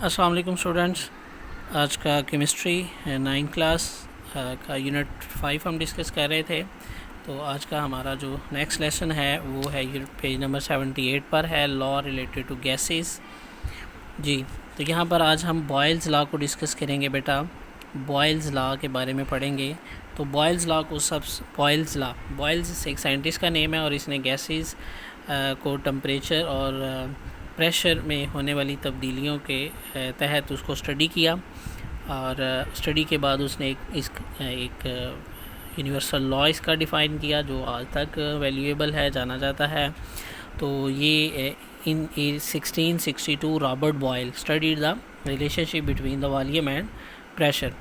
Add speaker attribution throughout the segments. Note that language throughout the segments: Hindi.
Speaker 1: अस्सलाम वालेकुम स्टूडेंट्स। आज का केमिस्ट्री 9 क्लास का यूनिट 5 हम डिस्कस कर रहे थे। तो आज का हमारा जो नेक्स्ट लेसन है वो है पेज नंबर 78 पर है, लॉ रिलेटेड टू गैसेस। जी, तो यहाँ पर आज हम बॉयल्स लॉ को डिस्कस करेंगे बेटा। बॉयल्स लॉ के बारे में पढ़ेंगे। तो बॉयल्स लॉ को बॉयल्स एक साइंटिस्ट का नेम है और इसने गैसेस को टेम्परेचर और प्रेशर में होने वाली तब्दीलियों के तहत उसको स्टडी किया और स्टडी के बाद उसने एक यूनिवर्सल लॉ इसका डिफ़ाइन किया जो आज तक वैल्यूएबल है, जाना जाता है। तो ये in 1662 Robert Boyle studied the relationship between the volume and pressure,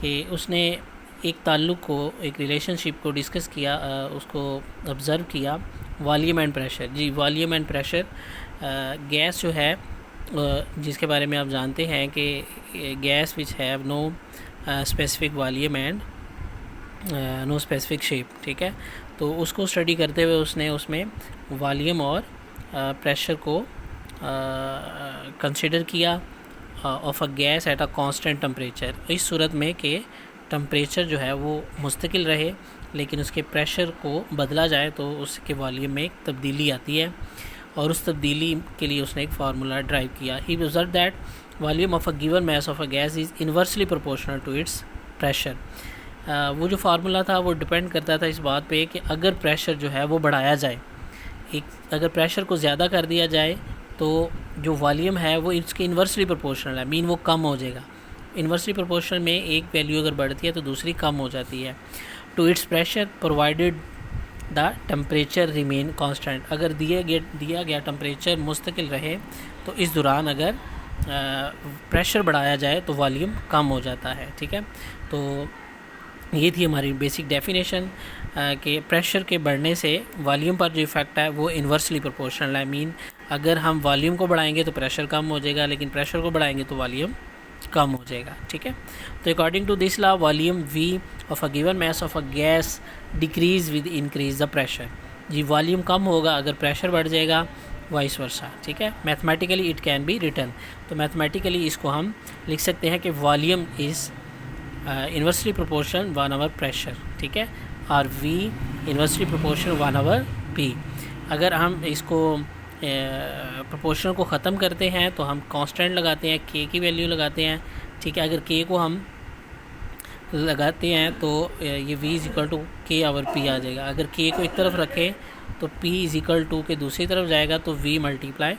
Speaker 1: कि उसने एक ताल्लुक़ को, एक रिलेशनशिप को डिस्कस किया, उसको ऑब्ज़र्व किया, वॉल्यूम एंड प्रेशर। जी, वॉल्यूम एंड प्रेशर गैस जो है जिसके बारे में आप जानते हैं कि gas which have no specific volume and no specific shape, ठीक है। तो उसको स्टडी करते हुए उसने उसमें वॉल्यूम और प्रेशर को कंसिडर किया of a gas at a constant temperature. इस सूरत में कि टेम्परेचर जो है वो मुस्तकिल रहे लेकिन उसके प्रेशर को बदला जाए तो उसके वॉल्यूम में एक तब्दीली आती है, और उस तब्दीली के लिए उसने एक फार्मूला ड्राइव किया। He observed that volume of a given mass of a gas is inversely proportional to its pressure. वो जो फार्मूला था वो डिपेंड करता था इस बात पे कि अगर प्रेशर जो है वो बढ़ाया जाए, अगर प्रेशर को ज़्यादा कर दिया जाए तो जो वॉल्यूम है वो इसके इन्वर्सली प्रोपोर्शनल है, मीन वो कम हो जाएगा। इन्वर्सली प्रोपोर्शनल में एक वैल्यू अगर बढ़ती है तो दूसरी कम हो जाती है। To its pressure provided the temperature remain constant. अगर दिया गया टेम्परेचर मुस्तकिल रहे तो इस दौरान अगर प्रेशर बढ़ाया जाए तो वॉल्यूम कम हो जाता है, ठीक है। तो ये थी हमारी बेसिक डेफिनेशन कि प्रेशर के बढ़ने से वॉल्यूम पर जो इफ़ेक्ट है वो इन्वर्सली प्रोपोर्शनल है। मीन अगर हम वॉल्यूम को बढ़ाएंगे तो प्रेशर कम हो जाएगा, लेकिन प्रेशर को बढ़ाएंगे तो वॉल्यूम कम हो जाएगा, ठीक है। तो according to this law volume V of a given mass of a gas decrease with increase the pressure. जी, वॉल्यूम कम होगा अगर प्रेशर बढ़ जाएगा, वाइस वर्सा, ठीक है। Mathematically it can be written. तो मैथमेटिकली इसको हम लिख सकते हैं कि volume is inversely proportional 1/, pressure, ठीक है, और वी इन्वर्सली प्रोपोर्शनल 1/, पी। अगर हम इसको प्रोपोर्शनल को ख़त्म करते हैं तो हम कांस्टेंट लगाते हैं, के की वैल्यू लगाते हैं, ठीक है। अगर के को हम लगाते हैं तो ये v इज़ इक्वल टू के आवर पी आ जाएगा। अगर के को एक तरफ रखें तो p इज़ इक्वल टू के दूसरी तरफ जाएगा तो v मल्टीप्लाई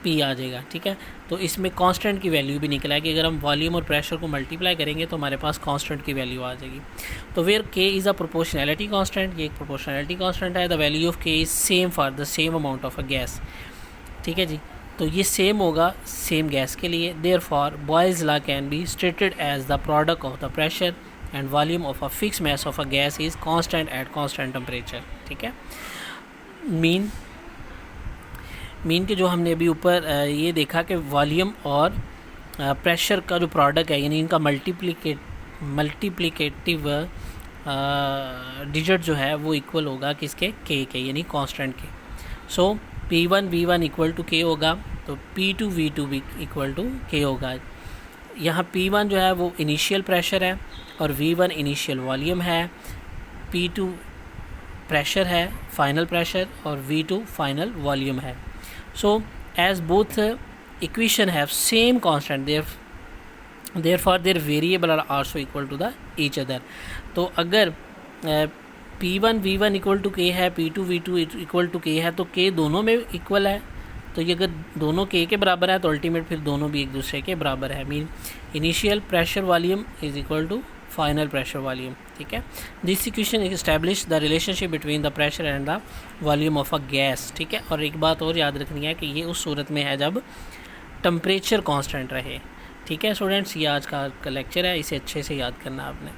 Speaker 1: p आ जाएगा, ठीक है। तो इसमें कांस्टेंट की वैल्यू भी निकल आएगी। अगर हम वॉल्यूम और प्रेशर को मल्टीप्लाई करेंगे तो हमारे पास कांस्टेंट की वैल्यू आ जाएगी। तो where k is a proportionality constant, ये एक प्रोपोर्शनैलिटी कांस्टेंट है। The value of k is same for the same amount of a gas, ठीक है जी। तो ये सेम होगा सेम गैस के लिए। Therefore Boyle's law can be stated as the product of the pressure and volume of a fix mass of a gas is constant at constant temperature, ठीक है। मीन के जो हमने अभी ऊपर ये देखा कि वॉल्यूम और प्रेशर का जो प्रोडक्ट है, यानी इनका मल्टीप्लिकेटिव डिजिट जो है वो इक्वल होगा किसके, के, यानी कांस्टेंट के। सो P1 V1 इक्वल टू के होगा, तो P2 V2 भी इक्वल टू के होगा। यहाँ P1 जो है वो इनिशियल प्रेशर है और V1 इनिशियल वॉल्यूम है, P2 प्रेशर है, फाइनल प्रेशर, और V2 फाइनल वॉल्यूम है। So as both equation have same constant therefore their variable are also equal to the each other। तो अगर P1 V1 इक्वल टू के है, P2 V2 इक्वल टू के है, तो के दोनों में इक्वल है। तो ये अगर दोनों के बराबर है तो अल्टीमेट फिर दोनों भी एक दूसरे के बराबर है। Mean initial pressure volume is equal to final pressure volume, ठीक है। This equation establish the relationship between the pressure and the volume of a gas, ठीक है। और एक बात और याद रखनी है कि ये उस सूरत में है जब टेम्परेचर कांस्टेंट रहे, ठीक है स्टूडेंट्स। ये आज का लेक्चर है, इसे अच्छे से याद करना आपने।